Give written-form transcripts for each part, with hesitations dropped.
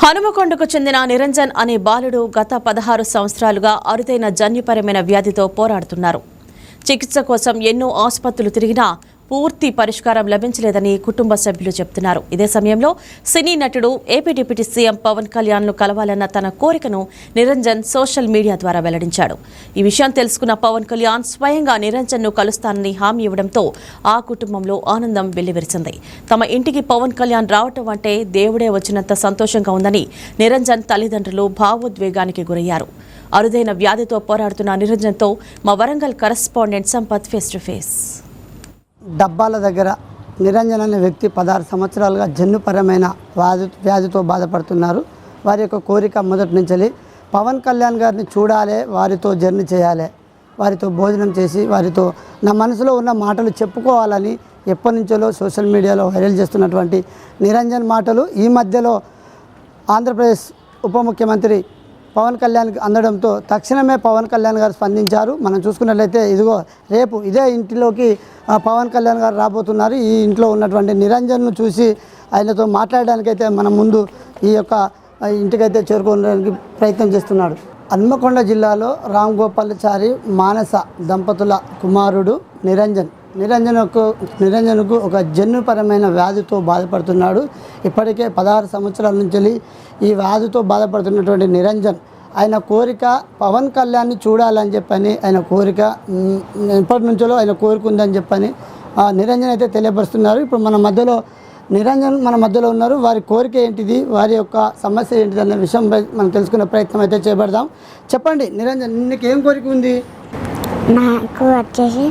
హనుమకొండకు చెందిన నిరంజన్ అనే బాలుడు గత 16 సంవత్సరాలుగా అరుదైన జన్యుపరమైన వ్యాధితో పోరాడుతున్నారు. చికిత్స కోసం ఎన్నో ఆసుపత్రులు తిరిగినా పూర్తి పరిష్కారం లభించలేదని కుటుంబ సభ్యులు చెబుతున్నారు. ఇదే సమయంలో సినీ నటుడు ఏపీ డిప్యూటీ సీఎం పవన్ కళ్యాణ్ను కలవాలన్న తన కోరికను నిరంజన్ సోషల్ మీడియా ద్వారా వెల్లడించాడు. ఈ విషయం తెలుసుకున్న పవన్ కళ్యాణ్ స్వయంగా నిరంజన్ను కలుస్తానని హామీ ఇవ్వడంతో ఆ కుటుంబంలో ఆనందం వెల్లివిరిసింది. తమ ఇంటికి పవన్ కళ్యాణ్ రావటం అంటే దేవుడే వచ్చినంత సంతోషంగా ఉందని నిరంజన్ తల్లిదండ్రులు భావోద్వేగానికి గురయ్యారు. అరుదైన వ్యాధితో పోరాడుతున్న నిరంజన్తో మా Warangal correspondent Sampath face to face. డబ్బాల దగ్గర నిరంజన్ అనే వ్యక్తి 16 సంవత్సరాలుగా జన్యుపరమైన వ్యాధితో బాధపడుతున్నారు. వారి యొక్క కోరిక మొదటి నుంచి పవన్ కళ్యాణ్ గారిని చూడాలి, వారితో జర్నీ చేయాలి, వారితో భోజనం చేసి వారితో నా మనసులో ఉన్న మాటలు చెప్పుకోవాలని ఎప్పటి నుంచో సోషల్ మీడియాలో వైరల్ చేస్తున్నటువంటి నిరంజన్ మాటలు ఈ మధ్యలో ఆంధ్రప్రదేశ్ ఉప ముఖ్యమంత్రి పవన్ కళ్యాణ్కి అందడంతో తక్షణమే పవన్ కళ్యాణ్ గారు స్పందించారు. మనం చూసుకున్నట్లయితే ఇదిగో రేపు ఇదే ఇంటిలోకి పవన్ కళ్యాణ్ గారు రాబోతున్నారు. ఈ ఇంట్లో ఉన్నటువంటి నిరంజన్ను చూసి ఆయనతో మాట్లాడడానికైతే మనం ముందు ఈ యొక్క ఇంటికైతే చేరుకోవడానికి ప్రయత్నం చేస్తున్నాడు. హన్మకొండ జిల్లాలో రామ్ గోపాలాచారి మానస దంపతుల కుమారుడు నిరంజన్కు ఒక జన్యుపరమైన వ్యాధితో బాధపడుతున్నాడు. ఇప్పటికే 16 సంవత్సరాల నుంచి ఈ వ్యాధితో బాధపడుతున్నటువంటి నిరంజన్ ఆయన కోరిక పవన్ కళ్యాణ్ని చూడాలని చెప్పని ఆయన కోరిక ఎప్పటి నుంచో ఆయన కోరిక ఉందని చెప్పని నిరంజన్ అయితే తెలియపరుస్తున్నారు. ఇప్పుడు నిరంజన్ మన మధ్యలో ఉన్నారు. వారి కోరిక ఏంటిది, వారి యొక్క సమస్య ఏంటిది అన్న విషయంపై మనం తెలుసుకునే ప్రయత్నం అయితే చేపడదాం. చెప్పండి నిరంజన్, నీకు ఏం కోరిక ఉంది? నాకు వచ్చేసి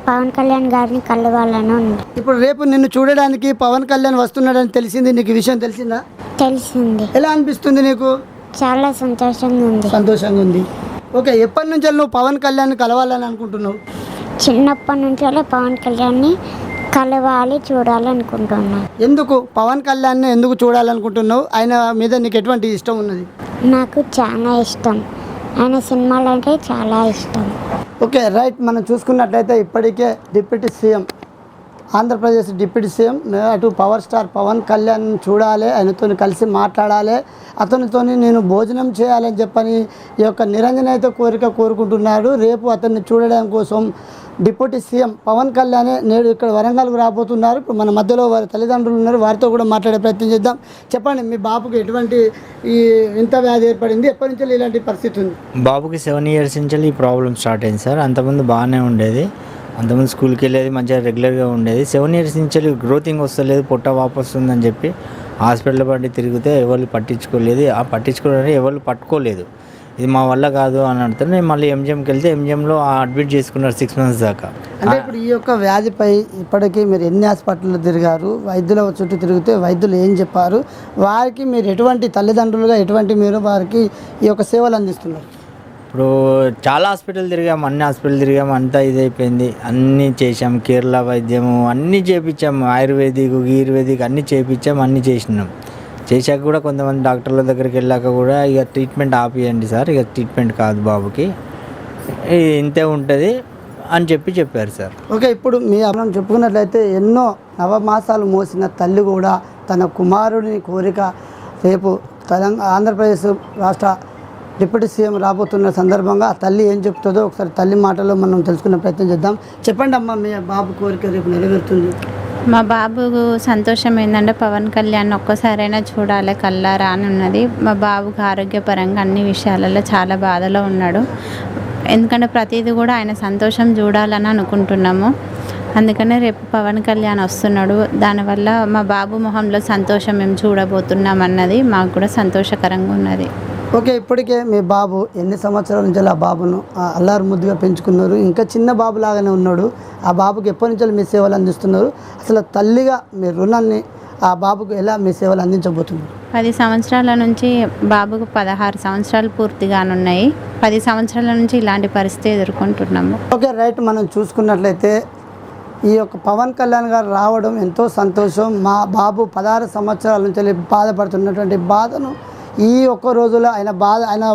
పవన్ కళ్యాణ్ గారిని కలవాలని ఉంది. ఇప్పుడు రేపు నిన్ను చూడడానికి పవన్ కళ్యాణ్ వస్తున్నాడని తెలిసింది, నీకు ఈ విషయం తెలిసిందా? తెలిసింది. ఎలా అనిపిస్తుంది నీకు? చాలా సంతోషంగా ఉంది. ఓకే, ఎప్పటి నుంచి నువ్వు పవన్ కళ్యాణ్ కలవాలని అనుకుంటున్నావు? చిన్నప్పటి నుంచే పవన్ కళ్యాణ్ని కలవాలి, చూడాలనుకుంటున్నాను. ఎందుకు పవన్ కళ్యాణ్ని ఎందుకు చూడాలనుకుంటున్నావు? ఆయన మీద నీకు ఎటువంటి ఇష్టం ఉన్నది? నాకు చాలా ఇష్టం, ఆయన సినిమాలు అంటే చాలా ఇష్టం. ఓకే రైట్, మనం చూసుకున్నట్లయితే ఇప్పటికే deputy CM, Andhra Pradesh deputy CM అటు పవర్ స్టార్ పవన్ కళ్యాణ్ చూడాలి, ఆయనతో కలిసి మాట్లాడాలి, అతనితో నేను భోజనం చేయాలని చెప్పని ఈ యొక్క నిరంజన్ అయితే కోరుకుంటున్నాడు. రేపు అతన్ని చూడడం కోసం డిప్యూటీ సీఎం పవన్ కళ్యాణ్ నేడు ఇక్కడ వరంగల్కు రాబోతున్నారు. ఇప్పుడు మన మధ్యలో వారి తల్లిదండ్రులు ఉన్నారు, వారితో కూడా మాట్లాడే ప్రయత్నం చేద్దాం. చెప్పండి, మీ బాబుకి ఎటువంటి ఇంత వ్యాధి ఏర్పడింది, ఎప్పటి నుంచి ఇలాంటి పరిస్థితి ఉంది? బాబుకి 7 years నుంచి ఈ ప్రాబ్లం స్టార్ట్ అయింది సార్. అంతకుముందు బాగానే ఉండేది, అంతకుముందు స్కూల్కి వెళ్ళేది, మంచిగా రెగ్యులర్గా ఉండేది. 7 years నుంచి గ్రోతింగ్ వస్తలేదు, పొట్ట వాపు వస్తుందని చెప్పి హాస్పిటల్ పట్టి తిరిగితే ఎవరు పట్టించుకోలేదు. పట్టించుకోవడానికి ఎవరు పట్టుకోలేదు. ఇది మా వల్ల కాదు అని అడితే నేను మళ్ళీ ఎంజిఎంకి వెళ్తే ఎంజిఎంలో అడ్మిట్ చేసుకున్నారు 6 months దాకా. అంటే ఇప్పుడు ఈ యొక్క వ్యాధిపై ఇప్పటికీ మీరు ఎన్ని హాస్పిటల్లో తిరిగారు, వైద్యుల చుట్టూ తిరిగితే వైద్యులు ఏం చెప్పారు, వారికి మీరు ఎటువంటి తల్లిదండ్రులుగా మీరు వారికి ఈ యొక్క సేవలు అందిస్తున్నారు? ఇప్పుడు చాలా హాస్పిటల్ తిరిగాము, అన్ని హాస్పిటల్ తిరిగాము, అంతా ఇదైపోయింది. అన్నీ చేసాము, కేరళ వైద్యము అన్నీ చేయించాము, ఆయుర్వేదిక్ అన్నీ చేయించాము, అన్నీ చేశాక కూడా కొంతమంది డాక్టర్ల దగ్గరికి వెళ్ళాక కూడా ఇక ట్రీట్మెంట్ ఆపియండి సార్, ఇక ట్రీట్మెంట్ కాదు బాబుకి, ఇంతే ఉంటుంది అని చెప్పారు సార్. ఓకే, ఇప్పుడు మీ అమ్మ చెప్పుకున్నట్లయితే ఎన్నో నవమాసాలు మోసిన తల్లి కూడా తన కుమారుని కోరిక రేపు ఆంధ్రప్రదేశ్ రాష్ట్ర డిప్యూటీ సీఎం రాబోతున్న సందర్భంగా ఆ తల్లి ఏం చెప్తుందో ఒకసారి తల్లి మాటలో మనం తెలుసుకునే ప్రయత్నం చేద్దాం. చెప్పండి అమ్మ, మీ బాబు కోరిక రేపు నెరవేరుతుంది. మా బాబుకు సంతోషం ఏంటంటే పవన్ కళ్యాణ్ ఒక్కసారైనా చూడాలి కల్లారా అని ఉన్నది. మా బాబుకు ఆరోగ్యపరంగా అన్ని విషయాలలో చాలా బాధలో ఉన్నాడు. ఎందుకంటే ప్రతిదీ కూడా ఆయన సంతోషం చూడాలని అనుకుంటున్నాము. అందుకనే రేపు పవన్ కళ్యాణ్ వస్తున్నాడు, దానివల్ల మా బాబు మొహంలో సంతోషం మేము చూడబోతున్నాం అన్నది మాకు కూడా సంతోషకరంగా ఉన్నది. ఓకే, ఇప్పటికే మీ బాబు ఎన్ని సంవత్సరాల నుంచి ఆ బాబును అల్లారు ముద్దుగా పెంచుకున్నారు, ఇంకా చిన్న బాబు లాగానే ఉన్నాడు. ఆ బాబుకి ఎప్పటి నుంచో మీ సేవలు అందిస్తున్నారు? అసలు తల్లిగా మీ రుణాన్ని ఆ బాబుకు ఎలా మీ సేవలు అందించబోతున్నారు? 10 సంవత్సరాల నుంచి బాబుకు 16 సంవత్సరాలు పూర్తిగానున్నాయి. 10 సంవత్సరాల నుంచి ఇలాంటి పరిస్థితి ఎదుర్కొంటున్నాము. ఓకే రైట్, మనం చూసుకున్నట్లయితే ఈ యొక్క పవన్ కళ్యాణ్ గారు రావడం ఎంతో సంతోషం. మా బాబు 16 సంవత్సరాల నుంచి బాధపడుతున్నటువంటి బాధను ఈ ఒక్క రోజులో ఆయన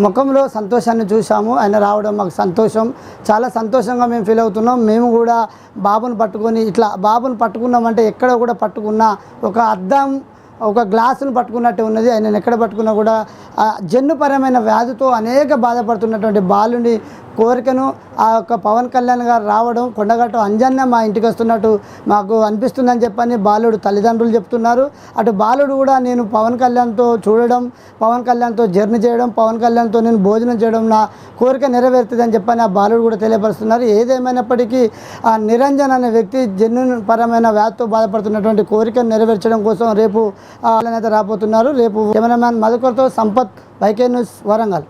ముఖంలో సంతోషాన్ని చూసాము. ఆయన రావడం మాకు సంతోషం, చాలా సంతోషంగా మేము ఫీల్ అవుతున్నాం. మేము కూడా బాబును పట్టుకొని ఇట్లా బాబును పట్టుకున్నామంటే ఎక్కడ కూడా పట్టుకున్నా ఒక అద్దం ఒక గ్లాసును పట్టుకున్నట్టు ఉన్నది. ఆయన ఎక్కడ పట్టుకున్నా కూడా జన్యుపరమైన వ్యాధితో అనేక బాధపడుతున్నటువంటి బాలుని కోరికను ఆ యొక్క పవన్ కళ్యాణ్ గారు రావడం, కొండగట్టు అంజన్న మా ఇంటికి వస్తున్నట్టు మాకు అనిపిస్తుందని చెప్పని బాలుడు తల్లిదండ్రులు చెప్తున్నారు. అటు బాలుడు కూడా నేను పవన్ కళ్యాణ్తో చూడడం, పవన్ కళ్యాణ్తో జర్నీ చేయడం, పవన్ కళ్యాణ్తో నేను భోజనం చేయడం నా కోరిక నెరవేరుతుందని చెప్పని ఆ బాలుడు కూడా తెలియపరుస్తున్నారు. ఏదేమైనప్పటికీ ఆ నిరంజన్ అనే వ్యక్తి జన్యుపరమైన వ్యాధితో బాధపడుతున్నటువంటి కోరికను నెరవేర్చడం కోసం రేపు రాబోతున్నారు. రేపు కెమెరామ్యాన్ మధుకర్తో సంపత్, వైకే న్యూస్, వరంగల్.